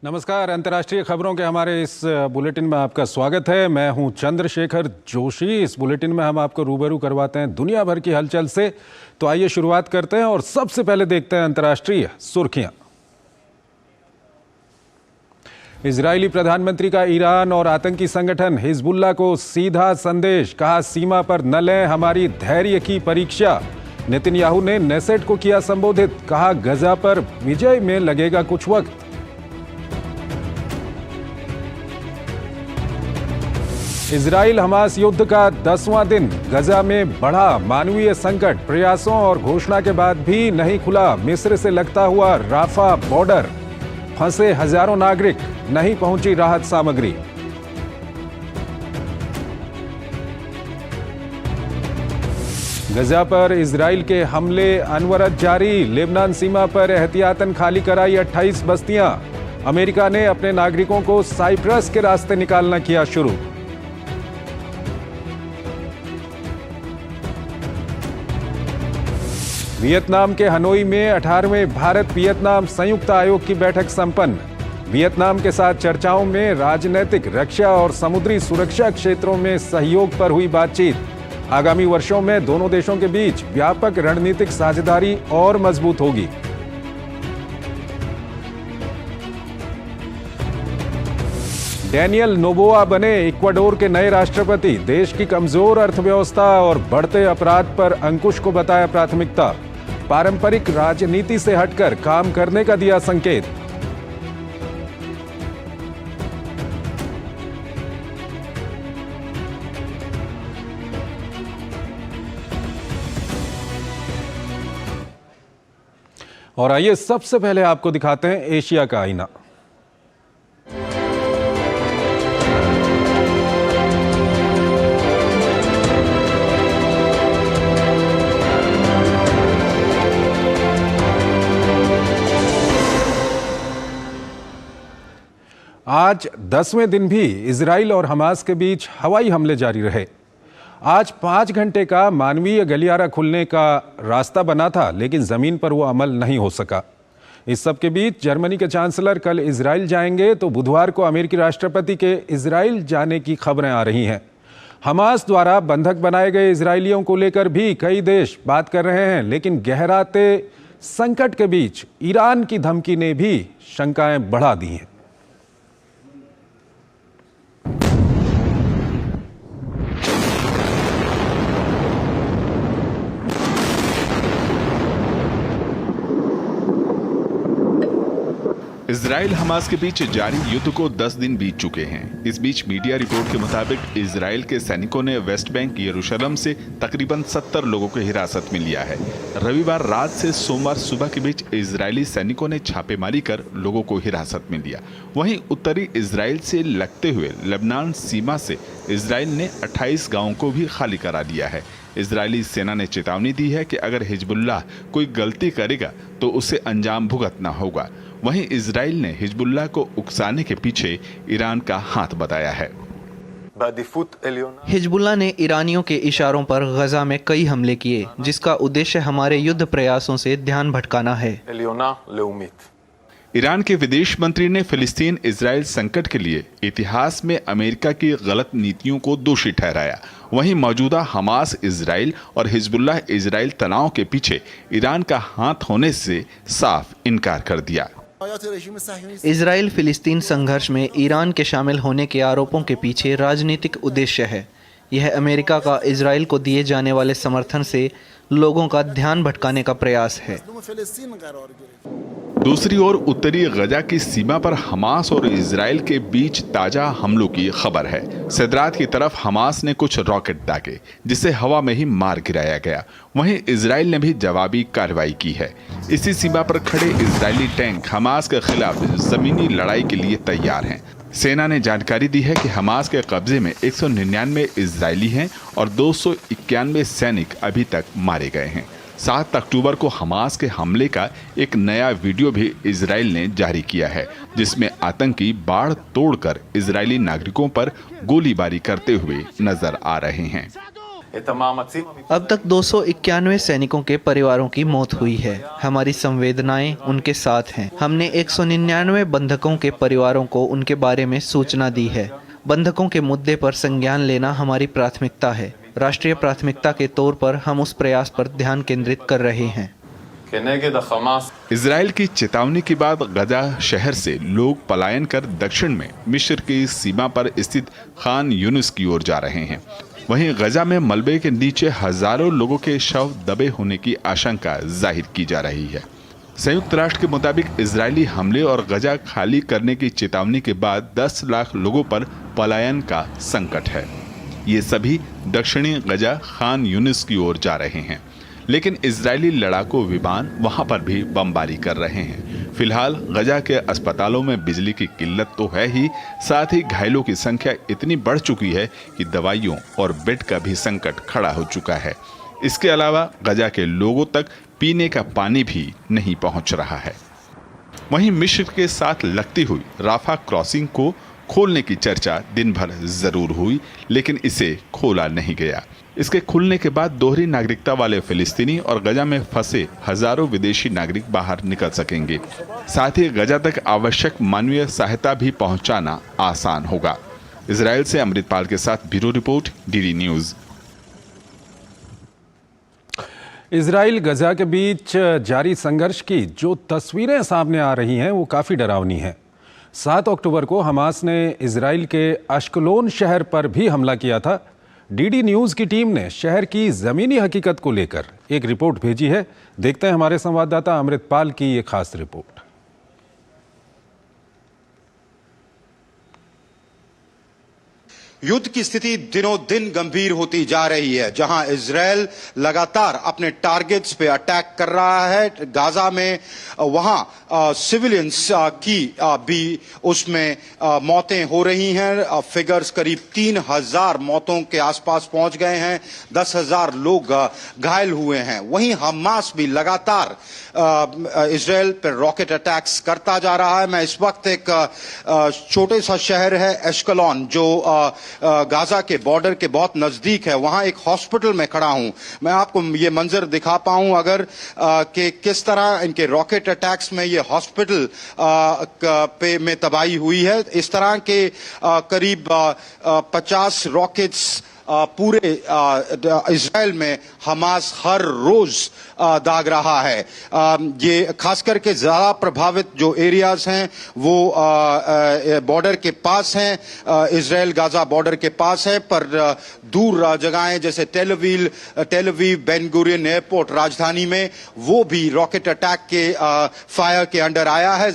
नमस्कार। अंतर्राष्ट्रीय खबरों के हमारे इस बुलेटिन में आपका स्वागत है। मैं हूं चंद्रशेखर जोशी। इस बुलेटिन में हम आपको रूबरू करवाते हैं दुनिया भर की हलचल से। तो आइए शुरुआत करते हैं और सबसे पहले देखते हैं अंतर्राष्ट्रीय सुर्खियां। इजरायली प्रधानमंत्री का ईरान और आतंकी संगठन हिजबुल्लाह को सीधा संदेश, कहा सीमा पर न लें हमारी धैर्य की परीक्षा। नेतन्याहू ने नेसेट को किया संबोधित, कहा गजा पर विजय में लगेगा कुछ वक्त। इजराइल हमास युद्ध का 10वां दिन, गजा में बढ़ा मानवीय संकट। प्रयासों और घोषणा के बाद भी नहीं खुला मिस्र से लगता हुआ राफा बॉर्डर। फंसे हजारों नागरिक, नहीं पहुंची राहत सामग्री। गजा पर इजराइल के हमले अनवरत जारी। लेबनान सीमा पर एहतियातन खाली कराई 28 बस्तियां। अमेरिका ने अपने नागरिकों को साइप्रस के रास्ते निकालना किया शुरू। वियतनाम के हनोई में 18वें भारत वियतनाम संयुक्त आयोग की बैठक संपन्न। वियतनाम के साथ चर्चाओं में राजनैतिक, रक्षा और समुद्री सुरक्षा क्षेत्रों में सहयोग पर हुई बातचीत। आगामी वर्षों में दोनों देशों के बीच व्यापक रणनीतिक साझेदारी और मजबूत होगी। डैनियल नोबोआ बने इक्वाडोर के नए राष्ट्रपति। देश की कमजोर अर्थव्यवस्था और बढ़ते अपराध पर अंकुश को बताया प्राथमिकता। पारंपरिक राजनीति से हटकर काम करने का दिया संकेत। और आइए सबसे पहले आपको दिखाते हैं एशिया का आईना। आज 10वें दिन भी इजराइल और हमास के बीच हवाई हमले जारी रहे। आज 5 घंटे का मानवीय गलियारा खुलने का रास्ता बना था, लेकिन जमीन पर वो अमल नहीं हो सका। इस सब के बीच जर्मनी के चांसलर कल इजराइल जाएंगे, तो बुधवार को अमेरिकी राष्ट्रपति के इजराइल जाने की खबरें आ रही हैं। हमास द्वारा बंधक बनाए गए इजरायलियों को लेकर भी कई देश बात कर रहे हैं, लेकिन गहराते संकट के बीच ईरान की धमकी ने भी शंकाएं बढ़ा दी हैं। इजराइल हमास के बीच जारी युद्ध को 10 दिन बीत चुके हैं। इस बीच मीडिया रिपोर्ट के मुताबिक इजराइल के सैनिकों ने वेस्ट बैंक यरूशलेम से तकरीबन 70 लोगों को हिरासत में लिया है। रविवार रात से सोमवार सुबह के बीच इजरायली सैनिकों ने छापेमारी कर लोगों को हिरासत में लिया। वहीं उत्तरी इजराइल से लगते हुए लेबनान सीमा से इजराइल ने 28 गांवों को भी खाली करा दिया है। इजरायली सेना ने चेतावनी दी है कि अगर हिजबुल्लाह कोई गलती करेगा तो उसे अंजाम भुगतना होगा। वहीं इजराइल ने हिजबुल्लाह को उकसाने के पीछे ईरान का हाथ बताया है। हिजबुल्लाह ने ईरानियों के इशारों पर गजा में कई हमले किए, जिसका उद्देश्य हमारे युद्ध प्रयासों से ध्यान भटकाना है। ईरान के विदेश मंत्री ने फिलिस्तीन इजराइल संकट के लिए इतिहास में अमेरिका की गलत नीतियों को दोषी ठहराया। वहीं मौजूदा हमास इजराइल और हिजबुल्लाह इजराइल तनाव के पीछे ईरान का हाथ होने से साफ इनकार कर दिया। इजराइल फिलिस्तीन संघर्ष में ईरान के शामिल होने के आरोपों के पीछे राजनीतिक उद्देश्य है। यह अमेरिका का इजराइल को दिए जाने वाले समर्थन से लोगों का ध्यान भटकाने का प्रयास है। दूसरी ओर उत्तरी गजा की सीमा पर हमास और इजराइल के बीच ताजा हमलों की खबर है। सदरात की तरफ हमास ने कुछ रॉकेट दागे, जिसे हवा में ही मार गिराया गया। वहीं इजराइल ने भी जवाबी कार्रवाई की है। इसी सीमा पर खड़े इजरायली टैंक हमास के खिलाफ जमीनी लड़ाई के लिए तैयार हैं। सेना ने जानकारी दी है कि हमास के कब्जे में 199 इजरायली हैं और 291 सैनिक अभी तक मारे गए हैं। 7 अक्टूबर को हमास के हमले का एक नया वीडियो भी इजराइल ने जारी किया है, जिसमें आतंकी बाड़ तोड़कर इजरायली नागरिकों पर गोलीबारी करते हुए नजर आ रहे हैं। अब तक 291 सैनिकों के परिवारों की मौत हुई है। हमारी संवेदनाएं उनके साथ हैं। हमने 199 बंधकों के परिवारों को उनके बारे में सूचना दी है। बंधकों के मुद्दे पर संज्ञान लेना हमारी प्राथमिकता है। राष्ट्रीय प्राथमिकता के तौर पर हम उस प्रयास पर ध्यान केंद्रित कर रहे हैं। इजराइल की चेतावनी के बाद गजा शहर से लोग पलायन कर दक्षिण में मिस्र की सीमा पर स्थित खान यूनिस की ओर जा रहे हैं। वहीं गजा में मलबे के नीचे हजारों लोगों के शव दबे होने की आशंका जाहिर की जा रही है। संयुक्त राष्ट्र के मुताबिक इजरायली हमले और गजा खाली करने की चेतावनी के बाद 10 लाख लोगों पर पलायन का संकट है। ये सभी दक्षिणी गजा खान यूनिस की ओर जा रहे हैं, लेकिन इजरायली लड़ाकू विमान वहां पर भी बमबारी कर रहे हैं। फिलहाल गजा के अस्पतालों में बिजली की किल्लत तो है ही, साथ ही घायलों की संख्या इतनी बढ़ चुकी है कि दवाइयों और बेड का भी संकट खड़ा हो चुका है। इसके अलावा गजा के लोगों तक पीने का पानी भी नहीं पहुंच रहा है। वहीं मिस्र के साथ लगती हुई राफा क्रॉसिंग को खोलने की चर्चा दिन भर जरूर हुई, लेकिन इसे खोला नहीं गया। इसके खुलने के बाद दोहरी नागरिकता वाले फिलिस्तीनी और गजा में फंसे हजारों विदेशी नागरिक बाहर निकल सकेंगे। साथ ही गजा तक आवश्यक मानवीय सहायता भी पहुंचाना आसान होगा। इजराइल से अमृतपाल के साथ bureau report, DD News. Israel Gaza के बीच जारी संघर्ष की जो तस्वीरें सामने आ रही हैं वो काफ़ी डरावनी हैं। 7 अक्टूबर को हमास ने इजराइल के अश्कलोन शहर पर भी हमला किया था। डीडी न्यूज़ की टीम ने शहर की ज़मीनी हकीकत को लेकर एक रिपोर्ट भेजी है। देखते हैं हमारे संवाददाता अमृतपाल की ये खास रिपोर्ट। युद्ध की स्थिति दिनों दिन गंभीर होती जा रही है, जहां इजरायल लगातार अपने टारगेट्स पे अटैक कर रहा है। गाजा में वहां सिविलियंस की भी उसमें मौतें हो रही हैं। फिगर्स करीब 3000 मौतों के आसपास पहुंच गए हैं। 10,000 लोग घायल हुए हैं। वहीं हमास भी लगातार इजरायल पर रॉकेट अटैक्स करता जा रहा है। मैं इस वक्त एक छोटे सा शहर है एश्कलोन, जो गाजा के बॉर्डर के बहुत नजदीक है, वहां एक हॉस्पिटल में खड़ा हूं। मैं आपको ये मंजर दिखा पाऊं अगर कि किस तरह इनके रॉकेट अटैक्स में ये हॉस्पिटल पे में तबाही हुई है। इस तरह के करीब 50 रॉकेट्स पूरे इजराइल में हमास हर रोज दाग रहा है। ये खास करके ज्यादा प्रभावित जो एरियाज हैं वो बॉर्डर के पास हैं, इजराइल गाजा बॉर्डर के पास है, पर दूर जगहें जैसे Tel Aviv, Ben Gurion airport राजधानी में, वो भी रॉकेट अटैक के फायर के अंडर आया है।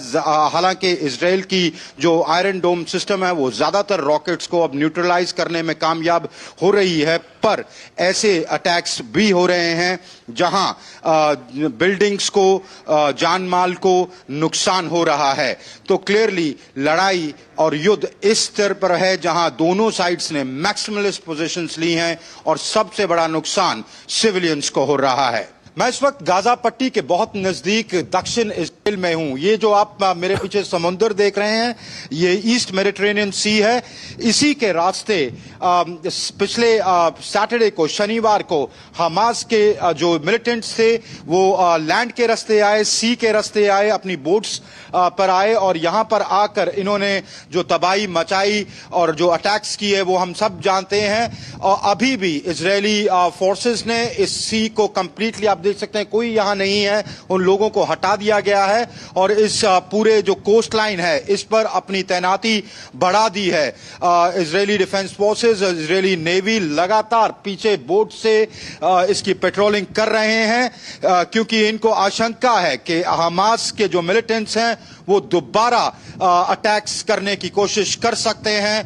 हालांकि इजराइल की जो आयरन डोम सिस्टम है वो ज्यादातर रॉकेट्स को अब न्यूट्रलाइज करने में कामयाब हो रही है, पर ऐसे अटैक्स भी हो रहे हैं जहां बिल्डिंग्स को, जान माल को नुकसान हो रहा है। तो क्लियरली लड़ाई और युद्ध इस स्तर पर है जहां दोनों साइड्स ने मैक्सिमलिस्ट पोजीशंस ली हैं और सबसे बड़ा नुकसान सिविलियंस को हो रहा है। मैं इस वक्त गाजा पट्टी के बहुत नजदीक दक्षिण इजराइल में हूं। ये जो आप मेरे पीछे समुद्र देख रहे हैं, ये ईस्ट मेडिटेरेनियन सी है। इसी के रास्ते पिछले सैटरडे को, शनिवार को, हमास के जो मिलिटेंट्स थे वो लैंड के रास्ते आए, सी के रास्ते आए, अपनी बोट्स पर आए और यहां पर आकर इन्होंने जो तबाही मचाई और जो अटैक्स किए वो हम सब जानते हैं। और अभी भी इजरायली फोर्सेस ने इस सी को कंप्लीटली, आप देख सकते हैं कोई यहां नहीं है, उन लोगों को हटा दिया गया है और इस पूरे जो कोस्ट लाइन है इस पर अपनी तैनाती बढ़ा दी है। Israeli defence forces, Israeli navy लगातार पीछे बोट से इसकी पेट्रोलिंग कर रहे हैं, क्योंकि इनको आशंका है कि हमास के जो मिलिटेंट्स हैं वो दोबारा अटैक्स करने की कोशिश कर सकते हैं,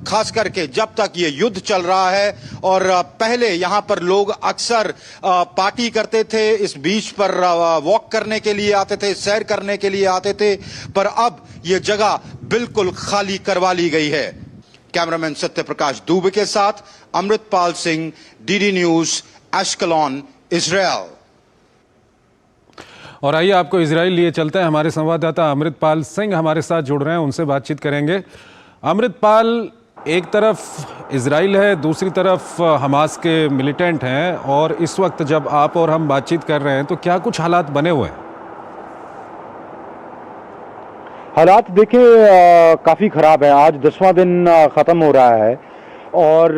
खास करके जब तक ये युद्ध चल रहा है। और पहले यहां पर लोग अक्सर पार्टी करते थे, इस बीच पर वॉक करने के लिए आते थे, सैर करने के लिए आते थे, पर अब ये जगह बिल्कुल खाली करवा ली गई है। कैमरामैन सत्य प्रकाश दुबे के साथ Amritpal Singh, DD News, Ashkelon, Israel. और आइए आपको इजराइल लिए चलते हैं। हमारे संवाददाता अमृतपाल सिंह हमारे साथ जुड़ रहे हैं, उनसे बातचीत करेंगे। अमृतपाल, एक तरफ इजराइल है, दूसरी तरफ हमास के मिलिटेंट हैं, और इस वक्त जब आप और हम बातचीत कर रहे हैं तो क्या कुछ हालात बने हुए हैं? हालात देखिए काफ़ी ख़राब है। आज 10वां दिन ख़त्म हो रहा है और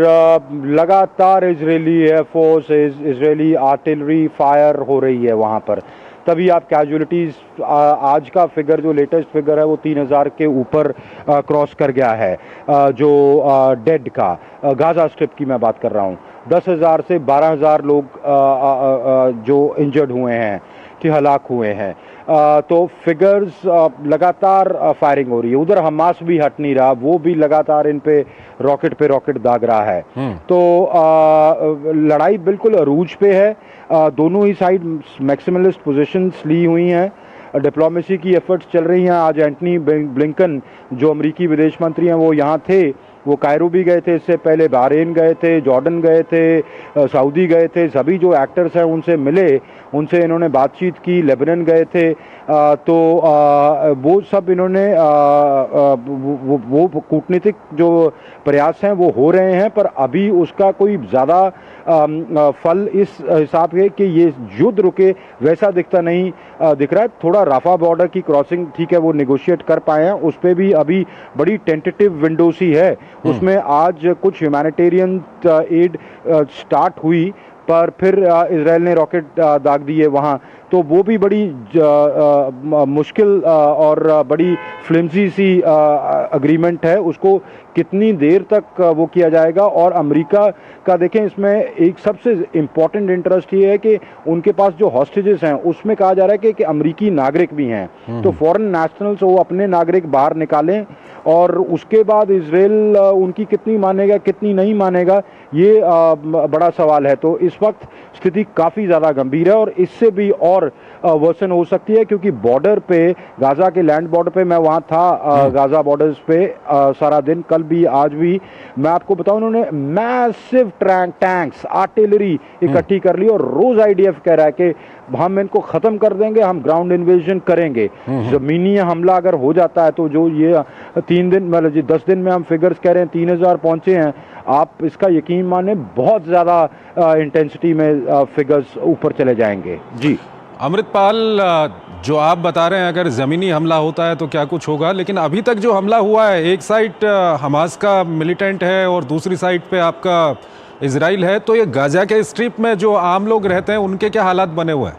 लगातार Israeli air force, Israeli artillery fire हो रही है वहाँ पर। तभी आप कैजुअलिटीज़, आज का फिगर जो लेटेस्ट फिगर है वो 3000 के ऊपर क्रॉस कर गया है। जो डेड का गाज़ा स्ट्रिप की मैं बात कर रहा हूँ, 10,000 से 12,000 लोग जो इंजर्ड हुए हैं, कि हलाक हुए हैं। तो फिगर्स लगातार फायरिंग हो रही है। उधर हमास भी हट नहीं रहा, वो भी लगातार इन पे रॉकेट दाग रहा है। तो लड़ाई बिल्कुल अरूज पे है। दोनों ही साइड मैक्सिमलिस्ट पोजीशंस ली हुई हैं। डिप्लोमेसी की एफर्ट्स चल रही हैं। आज एंटनी ब्लिंकन जो अमेरिकी विदेश मंत्री हैं वो यहाँ थे। वो कायरो भी गए थे, इससे पहले बहरीन गए थे, जॉर्डन गए थे, सऊदी गए थे। सभी जो एक्टर्स हैं उनसे मिले, उनसे इन्होंने बातचीत की। लेबनान गए थे। तो वो सब इन्होंने वो कूटनीतिक जो प्रयास हैं वो हो रहे हैं, पर अभी उसका कोई ज़्यादा फल इस हिसाब से कि ये युद्ध रुके वैसा दिखता नहीं दिख रहा है। थोड़ा राफा बॉर्डर की क्रॉसिंग ठीक है, वो निगोशिएट कर पाए हैं, उस पर भी अभी बड़ी टेंटेटिव विंडो सी है। उसमें आज कुछ ह्यूमैनिटेरियन एड स्टार्ट हुई, पर फिर इजराइल ने रॉकेट दाग दिए वहाँ। तो वो भी बड़ी मुश्किल और बड़ी फ्लिमजी सी अग्रीमेंट है। उसको कितनी देर तक वो किया जाएगा। और अमेरिका का देखें, इसमें एक सबसे इम्पॉर्टेंट इंटरेस्ट ये है कि उनके पास जो हॉस्टेजेस हैं उसमें कहा जा रहा है कि अमेरिकी नागरिक भी हैं। तो फॉरेन नेशनल्स वो अपने नागरिक बाहर निकालें, और उसके बाद इजराइल उनकी कितनी मानेगा कितनी नहीं मानेगा, ये बड़ा सवाल है। तो इस वक्त स्थिति काफ़ी ज़्यादा गंभीर है और इससे भी और वर्सन हो सकती है, क्योंकि बॉर्डर पे, गाज़ा के लैंड बॉर्डर पे, मैं वहाँ था गाज़ा बॉर्डर्स पे सारा दिन, कल भी आज भी। मैं आपको बताऊं, उन्होंने मैसिव टैंक्स, आर्टिलरी इकट्ठी कर ली, और रोज आईडीएफ कह रहा है कि हम इनको खत्म कर देंगे, हम ग्राउंड इन्वेजन करेंगे। जमीनी हमला अगर हो जाता है तो जो ये 3 दिन, मतलब 10 दिन में हम फिगर्स कह रहे हैं 3000 पहुंचे हैं, आप इसका यकीन माने बहुत ज़्यादा इंटेंसिटी में फिगर्स ऊपर चले जाएंगे। जी अमृतपाल, जो आप बता रहे हैं अगर ज़मीनी हमला होता है तो क्या कुछ होगा, लेकिन अभी तक जो हमला हुआ है, एक साइड हमास का मिलिटेंट है और दूसरी साइड पे आपका इजराइल है, तो ये गाज़ा के स्ट्रिप में जो आम लोग रहते हैं उनके क्या हालात बने हुए हैं?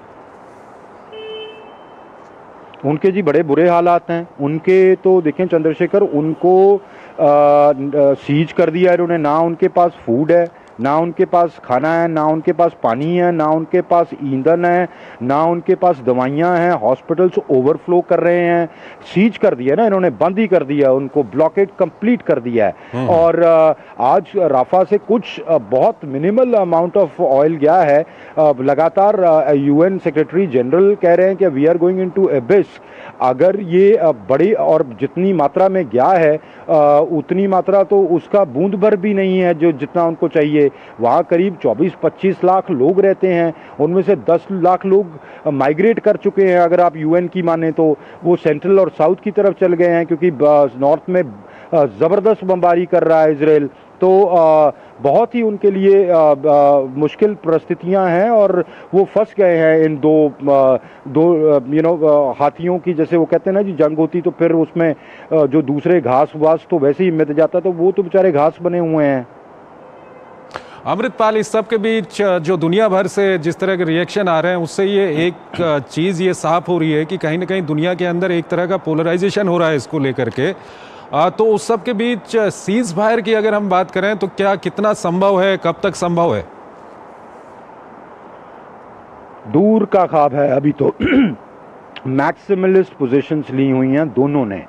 उनके जी बड़े बुरे हालात हैं। उनके तो देखें चंद्रशेखर, उनको सीज कर दिया है इन्होंने। ना उनके पास फूड है, ना उनके पास खाना है, ना उनके पास पानी है, ना उनके पास ईंधन है, ना उनके पास दवाइयाँ हैं। हॉस्पिटल्स ओवरफ्लो कर रहे हैं। सीज कर दिया ना इन्होंने, बंद ही कर दिया, उनको ब्लॉकेड कंप्लीट कर दिया है। और आज राफा से कुछ बहुत मिनिमल अमाउंट ऑफ ऑयल गया है। लगातार यूएन सेक्रेटरी जनरल कह रहे हैं कि we are going into abyss. अगर ये बड़ी और जितनी मात्रा में गया है उतनी मात्रा तो उसका बूंद भर भी नहीं है जो जितना उनको चाहिए। वहाँ करीब 24-25 लाख लोग रहते हैं, उनमें से 10 लाख लोग माइग्रेट कर चुके हैं। अगर आप यूएन की माने तो वो सेंट्रल और साउथ की तरफ चल गए हैं, क्योंकि नॉर्थ में ज़बरदस्त बमबारी कर रहा है इजराइल। तो बहुत ही उनके लिए मुश्किल परिस्थितियां हैं और वो फंस गए हैं इन दो हाथियों की। जैसे वो कहते हैं ना जी, जंग होती तो फिर उसमें जो दूसरे घास वास तो वैसे ही मिट जाता, तो वो तो बेचारे घास बने हुए हैं। अमृतपाल, इस सब के बीच जो दुनिया भर से जिस तरह के रिएक्शन आ रहे हैं उससे ये एक चीज़ ये साफ हो रही है कि कहीं ना कहीं दुनिया के अंदर एक तरह का पोलराइजेशन हो रहा है इसको लेकर के। तो उस सब के बीच सीज फायर की अगर हम बात करें तो क्या कितना संभव है, कब तक संभव है? दूर का ख्वाब है अभी तो। मैक्सिमलिस्ट पोजीशंस ली हुई हैं दोनों ने।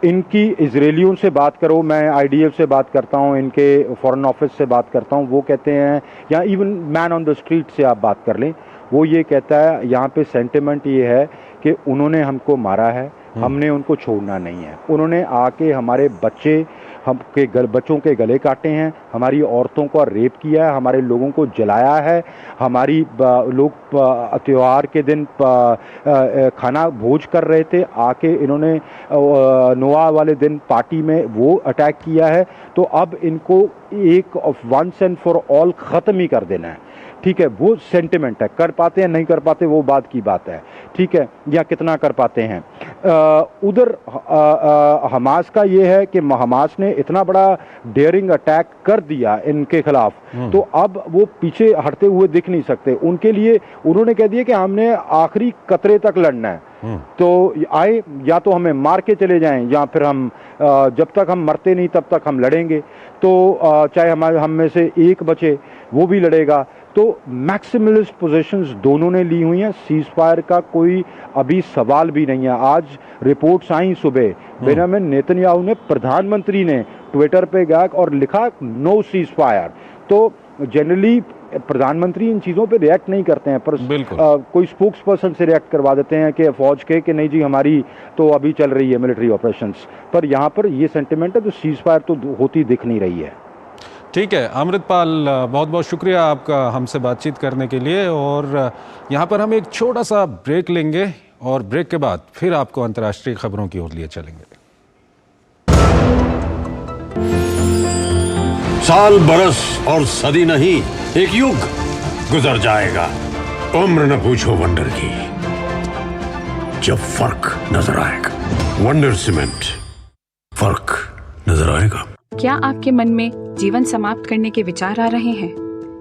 इनकी इजरायलियों से बात करो, मैं आईडीएफ से बात करता हूं, इनके फॉरेन ऑफिस से बात करता हूं, वो कहते हैं, या even man on the street से आप बात कर लें, वो ये कहता है यहाँ पे सेंटिमेंट ये है कि उन्होंने हमको मारा है, हमने उनको छोड़ना नहीं है। उन्होंने आके हमारे बच्चे, बच्चों के गले काटे हैं, हमारी औरतों को रेप किया है, हमारे लोगों को जलाया है, हमारी लोग त्योहार के दिन खाना भोज कर रहे थे, आके इन्होंने नोआ वाले दिन पार्टी में वो अटैक किया है। तो अब इनको एक वंस एंड फॉर ऑल ख़त्म ही कर देना है। ठीक है, वो सेंटिमेंट है, कर पाते हैं नहीं कर पाते वो बात की बात है, ठीक है, या कितना कर पाते हैं। उधर हमास का ये है कि हमास ने इतना बड़ा डेयरिंग अटैक कर दिया इनके खिलाफ, तो अब वो पीछे हटते हुए दिख नहीं सकते। उनके लिए उन्होंने कह दिया कि हमने आखिरी कतरे तक लड़ना है, तो आए या तो हमें मार के चले जाएं या फिर हम जब तक हम मरते नहीं तब तक हम लड़ेंगे। तो चाहे हम में से एक बचे वो भी लड़ेगा। तो मैक्सिमलिस्ट पोजीशंस दोनों ने ली हुई हैं, सीज फायर का कोई अभी सवाल भी नहीं है। आज रिपोर्ट्स आई सुबह, बेंजामिन नेतन्याहू ने, प्रधानमंत्री ने ट्विटर पे गया और लिखा नो सीज फायर। तो जनरली प्रधानमंत्री इन चीज़ों पे रिएक्ट नहीं करते हैं, पर कोई स्पोक्स पर्सन से रिएक्ट करवा देते हैं कि फौज के कि नहीं जी हमारी तो अभी चल रही है मिलिट्री ऑपरेशंस। पर यहाँ पर ये सेंटिमेंट है, तो सीज फायर तो होती दिख नहीं रही है। ठीक है अमृतपाल, बहुत बहुत शुक्रिया आपका हमसे बातचीत करने के लिए। और यहाँ पर हम एक छोटा सा ब्रेक लेंगे और ब्रेक के बाद फिर आपको अंतर्राष्ट्रीय खबरों की ओर लिए चलेंगे। साल, बरस और सदी नहीं, एक युग गुजर जाएगा, उम्र न पूछो वंडर की, जब फर्क नजर आएगा। वंडर सीमेंट, फर्क नजर आएगा। क्या आपके मन में जीवन समाप्त करने के विचार आ रहे हैं?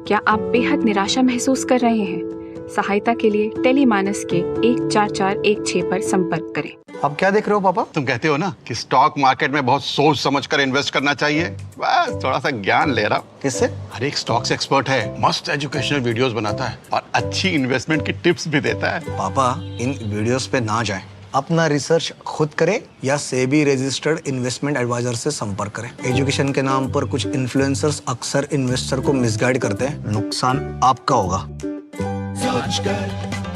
क्या आप बेहद निराशा महसूस कर रहे हैं? सहायता के लिए टेलीमानस के 14416 पर संपर्क करें। अब क्या देख रहे हो पापा? तुम कहते हो ना कि स्टॉक मार्केट में बहुत सोच समझ कर इन्वेस्ट करना चाहिए, बस थोड़ा सा ज्ञान ले रहा हूँ। किससे? हर एक स्टॉक्स एक्सपर्ट है, मस्त एजुकेशनल वीडियोस बनाता है और अच्छी इन्वेस्टमेंट की टिप्स भी देता है। पापा इन वीडियोस पे ना जाएं, अपना रिसर्च खुद करें या सेबी रजिस्टर्ड इन्वेस्टमेंट एडवाइजर से संपर्क करें। एजुकेशन के नाम पर कुछ इन्फ्लुएंसर्स अक्सर इन्वेस्टर को मिसगाइड करते हैं, नुकसान आपका होगा। सोच कर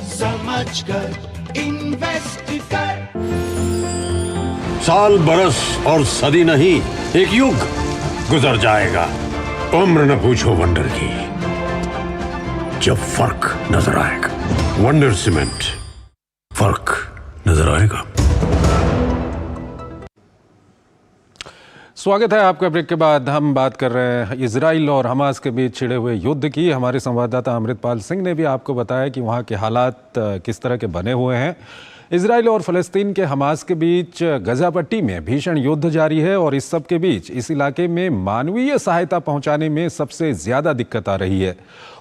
समझ कर इन्वेस्ट कर। साल, बरस और सदी नहीं, एक युग गुजर जाएगा, उम्र न पूछो वंडर की, जब फर्क नजर आएगा। वंडर सीमेंट, फर्क नजर आएगा। स्वागत है आपका। ब्रेक के बाद हम बात कर रहे हैं इजराइल और हमास के बीच छिड़े हुए युद्ध की। हमारे संवाददाता अमृतपाल सिंह ने भी आपको बताया कि वहाँ के हालात किस तरह के बने हुए हैं। इजराइल और फ़लस्तीन के हमास के बीच गजा पट्टी में भीषण युद्ध जारी है और इस सब के बीच इस इलाके में मानवीय सहायता पहुंचाने में सबसे ज़्यादा दिक्कत आ रही है।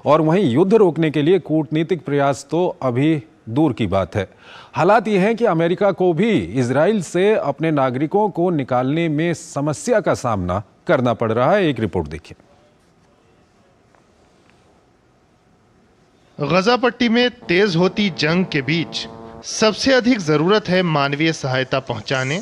और वहीं युद्ध रोकने के लिए कूटनीतिक प्रयास तो अभी दूर की बात है। हालात ये हैं कि अमेरिका को भी इजराइल से अपने नागरिकों को निकालने में समस्या का सामना करना पड़ रहा है। एक रिपोर्ट देखिए। गजा पट्टी में तेज होती जंग के बीच सबसे अधिक जरूरत है मानवीय सहायता पहुंचाने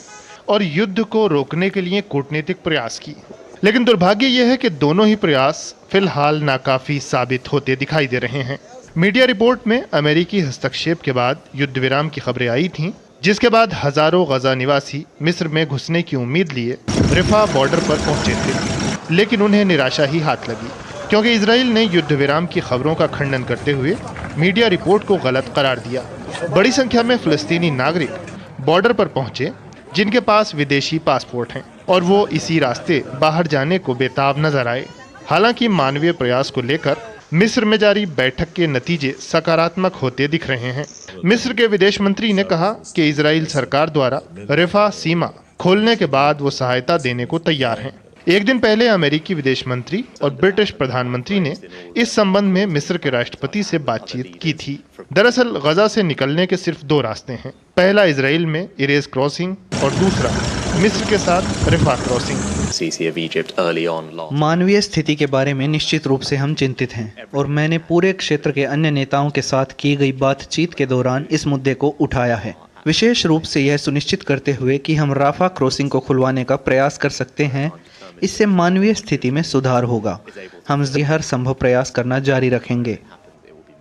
और युद्ध को रोकने के लिए कूटनीतिक प्रयास की। लेकिन दुर्भाग्य यह है कि दोनों ही प्रयास फिलहाल नाकाफी साबित होते दिखाई दे रहे हैं। मीडिया रिपोर्ट में अमेरिकी हस्तक्षेप के बाद युद्ध विराम की खबरें आई थीं, जिसके बाद हजारों गजा निवासी मिस्र में घुसने की उम्मीद लिए रफा बॉर्डर पर पहुंचे थे। लेकिन उन्हें निराशा ही हाथ लगी, क्योंकि इजराइल ने युद्ध विराम की खबरों का खंडन करते हुए मीडिया रिपोर्ट को गलत करार दिया। बड़ी संख्या में फ़लस्तीनी नागरिक बॉर्डर पर पहुंचे, जिनके पास विदेशी पासपोर्ट हैं, और वो इसी रास्ते बाहर जाने को बेताब नजर आए। हालांकि मानवीय प्रयास को लेकर मिस्र में जारी बैठक के नतीजे सकारात्मक होते दिख रहे हैं। मिस्र के विदेश मंत्री ने कहा कि इजराइल सरकार द्वारा रफा सीमा खोलने के बाद वो सहायता देने को तैयार हैं। एक दिन पहले अमेरिकी विदेश मंत्री और ब्रिटिश प्रधानमंत्री ने इस संबंध में मिस्र के राष्ट्रपति से बातचीत की थी। दरअसल गजा से निकलने के सिर्फ दो रास्ते हैं, पहला इजराइल में इरेज क्रॉसिंग और दूसरा मिस्र के साथ रफा क्रॉसिंग। मानवीय स्थिति के बारे में निश्चित रूप से हम चिंतित हैं और मैंने पूरे क्षेत्र के अन्य नेताओं के साथ की गई बातचीत के दौरान इस मुद्दे को उठाया है, विशेष रूप से यह सुनिश्चित करते हुए कि हम राफा क्रॉसिंग को खुलवाने का प्रयास कर सकते हैं। इससे मानवीय स्थिति में सुधार होगा। हम हर संभव प्रयास करना जारी रखेंगे।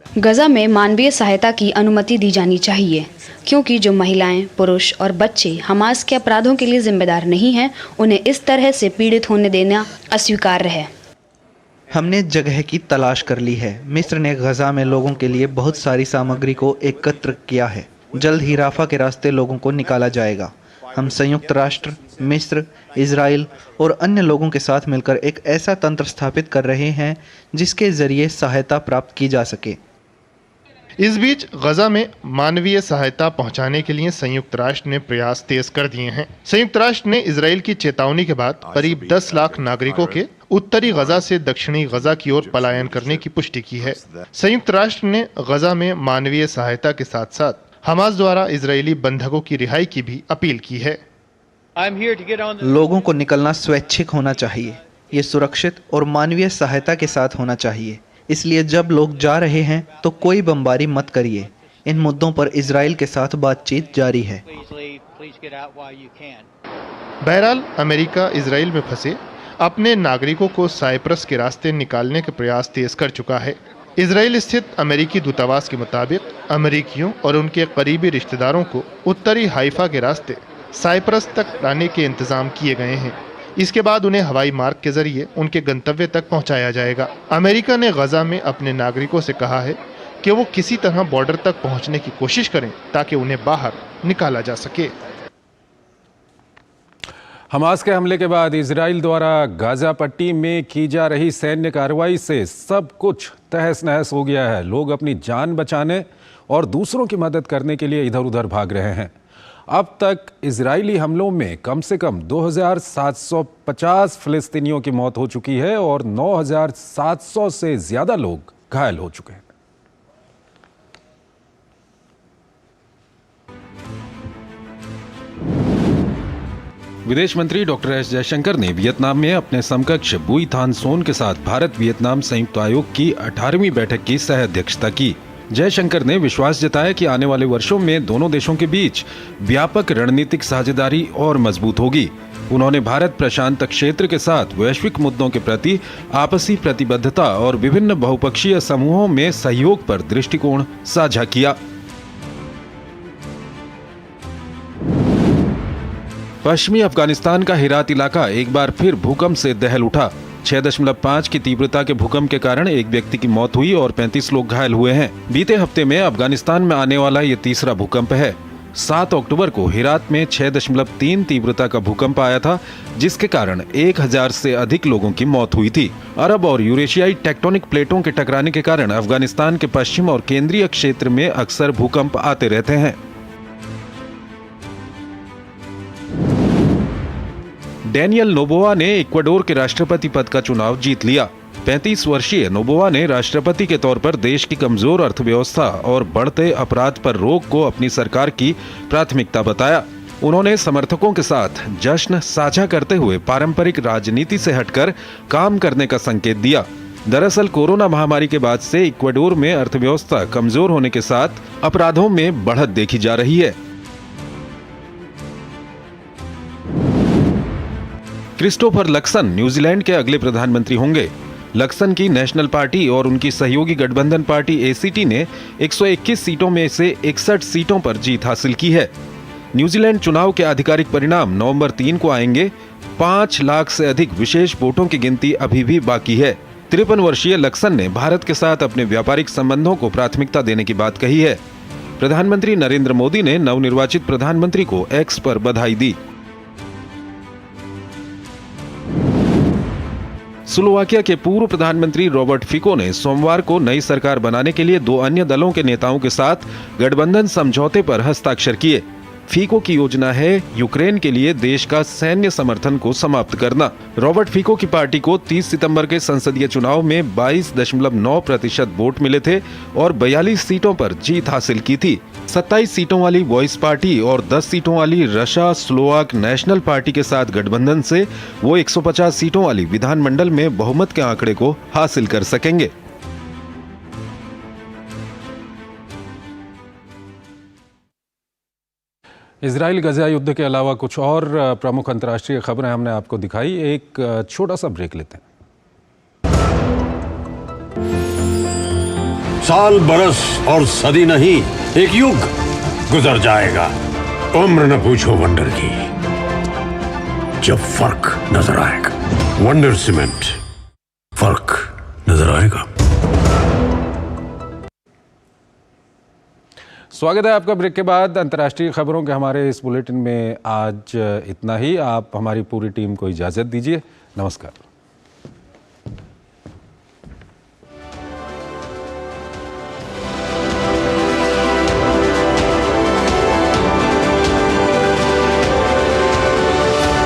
गजा में मानवीय सहायता की अनुमति दी जानी चाहिए, क्योंकि जो महिलाएं, पुरुष और बच्चे हमास के अपराधों के लिए जिम्मेदार नहीं हैं, उन्हें इस तरह से पीड़ित होने देना अस्वीकार्य है। हमने जगह की तलाश कर ली है। मिस्र ने गजा में लोगों के लिए बहुत सारी सामग्री को एकत्र किया है। जल्द ही राफा के रास्ते लोगों को निकाला जाएगा। हम संयुक्त राष्ट्र, मिस्र, इजराइल और अन्य लोगों के साथ मिलकर एक ऐसा तंत्र स्थापित कर रहे हैं जिसके जरिए सहायता प्राप्त की जा सके। इस बीच गजा में मानवीय सहायता पहुंचाने के लिए संयुक्त राष्ट्र ने प्रयास तेज कर दिए हैं। संयुक्त राष्ट्र ने इजराइल की चेतावनी के बाद करीब 10 लाख नागरिकों के उत्तरी गजा से दक्षिणी गजा की ओर पलायन करने की पुष्टि की है। संयुक्त राष्ट्र ने गजा में मानवीय सहायता के साथ साथ हमास द्वारा इजरायली बंधकों की रिहाई की भी अपील की है। लोगों को निकलना स्वैच्छिक होना चाहिए। ये सुरक्षित और मानवीय सहायता के साथ होना चाहिए। इसलिए जब लोग जा रहे हैं तो कोई बमबारी मत करिए। इन मुद्दों पर इजराइल के साथ बातचीत जारी है। बहरहाल अमेरिका इजराइल में फंसे अपने नागरिकों को साइप्रस के रास्ते निकालने के प्रयास तेज कर चुका है। इजराइल स्थित अमेरिकी दूतावास के मुताबिक अमेरिकियों और उनके करीबी रिश्तेदारों को उत्तरी हाइफा के रास्ते साइप्रस तक लाने के इंतजाम किए गए हैं। इसके बाद उन्हें हवाई मार्ग के जरिए उनके गंतव्य तक पहुंचाया जाएगा। अमेरिका ने गजा में अपने नागरिकों से कहा है कि वो किसी तरह बॉर्डर तक पहुंचने की कोशिश करें ताकि उन्हें बाहर निकाला जा सके। हमास के हमले के बाद इजराइल द्वारा गाजा पट्टी में की जा रही सैन्य कार्रवाई से सब कुछ तहस नहस हो गया है। लोग अपनी जान बचाने और दूसरों की मदद करने के लिए इधर उधर भाग रहे हैं। अब तक इजरायली हमलों में कम से कम 2750 फिलिस्तीनियों की मौत हो चुकी है और 9700 से ज्यादा लोग घायल हो चुके हैं। विदेश मंत्री डॉक्टर एस जयशंकर ने वियतनाम में अपने समकक्ष बुई थान सोन के साथ भारत वियतनाम संयुक्त आयोग की 18वीं बैठक की सह अध्यक्षता की। जयशंकर ने विश्वास जताया कि आने वाले वर्षों में दोनों देशों के बीच व्यापक रणनीतिक साझेदारी और मजबूत होगी। उन्होंने भारत प्रशांत क्षेत्र के साथ वैश्विक मुद्दों के प्रति आपसी प्रतिबद्धता और विभिन्न बहुपक्षीय समूहों में सहयोग पर दृष्टिकोण साझा किया। पश्चिमी अफगानिस्तान का हेरात इलाका एक बार फिर भूकंप से दहल उठा। 6.5 की तीव्रता के भूकंप के कारण एक व्यक्ति की मौत हुई और 35 लोग घायल हुए हैं। बीते हफ्ते में अफगानिस्तान में आने वाला ये तीसरा भूकंप है। 7 अक्टूबर को हेरात में 6.3 तीव्रता का भूकंप आया था, जिसके कारण 1000 से अधिक लोगों की मौत हुई थी। अरब और यूरेशियाई टेक्टोनिक प्लेटों के टकराने के कारण अफगानिस्तान के पश्चिम और केंद्रीय क्षेत्र में अक्सर भूकंप आते रहते हैं। डैनियल नोबोआ ने इक्वाडोर के राष्ट्रपति पद का चुनाव जीत लिया। 35 वर्षीय नोबोआ ने राष्ट्रपति के तौर पर देश की कमजोर अर्थव्यवस्था और बढ़ते अपराध पर रोक को अपनी सरकार की प्राथमिकता बताया। उन्होंने समर्थकों के साथ जश्न साझा करते हुए पारंपरिक राजनीति से हटकर काम करने का संकेत दिया। दरअसल कोरोना महामारी के बाद से इक्वाडोर में अर्थव्यवस्था कमजोर होने के साथ अपराधों में बढ़त देखी जा रही है। क्रिस्टोफर लक्सन न्यूजीलैंड के अगले प्रधानमंत्री होंगे। लक्सन की नेशनल पार्टी और उनकी सहयोगी गठबंधन पार्टी एसीटी ने 121 सीटों में से 61 सीटों पर जीत हासिल की है। न्यूजीलैंड चुनाव के आधिकारिक परिणाम नवंबर 3 को आएंगे। 5 लाख से अधिक विशेष वोटों की गिनती अभी भी बाकी है। 53 वर्षीय लक्सन ने भारत के साथ अपने व्यापारिक संबंधों को प्राथमिकता देने की बात कही है। प्रधानमंत्री नरेंद्र मोदी ने नवनिर्वाचित प्रधानमंत्री को एक्स पर बधाई दी। स्लोवाकिया के पूर्व प्रधानमंत्री रॉबर्ट फिको ने सोमवार को नई सरकार बनाने के लिए 2 अन्य दलों के नेताओं के साथ गठबंधन समझौते पर हस्ताक्षर किए। फिको की योजना है यूक्रेन के लिए देश का सैन्य समर्थन को समाप्त करना। रॉबर्ट फिको की पार्टी को 30 सितंबर के संसदीय चुनाव में 22.9% वोट मिले थे और 42 सीटों पर जीत हासिल की थी। 27 सीटों वाली वॉइस पार्टी और 10 सीटों वाली रशा स्लोवाक नेशनल पार्टी के साथ गठबंधन से वो 150 सीटों वाली विधानमंडल में बहुमत के आंकड़े को हासिल कर सकेंगे। इजराइल गजा युद्ध के अलावा कुछ और प्रमुख अंतर्राष्ट्रीय खबरें हमने आपको दिखाई। एक छोटा सा ब्रेक लेते हैं। साल, बरस और सदी नहीं, एक युग गुजर जाएगा। उम्र न पूछो वंडर की, जब फर्क नजर आएगा। वंडर सीमेंट, फर्क नजर आएगा। स्वागत है आपका ब्रेक के बाद। अंतर्राष्ट्रीय खबरों के हमारे इस बुलेटिन में आज इतना ही। आप हमारी पूरी टीम को इजाज़त दीजिए। नमस्कार।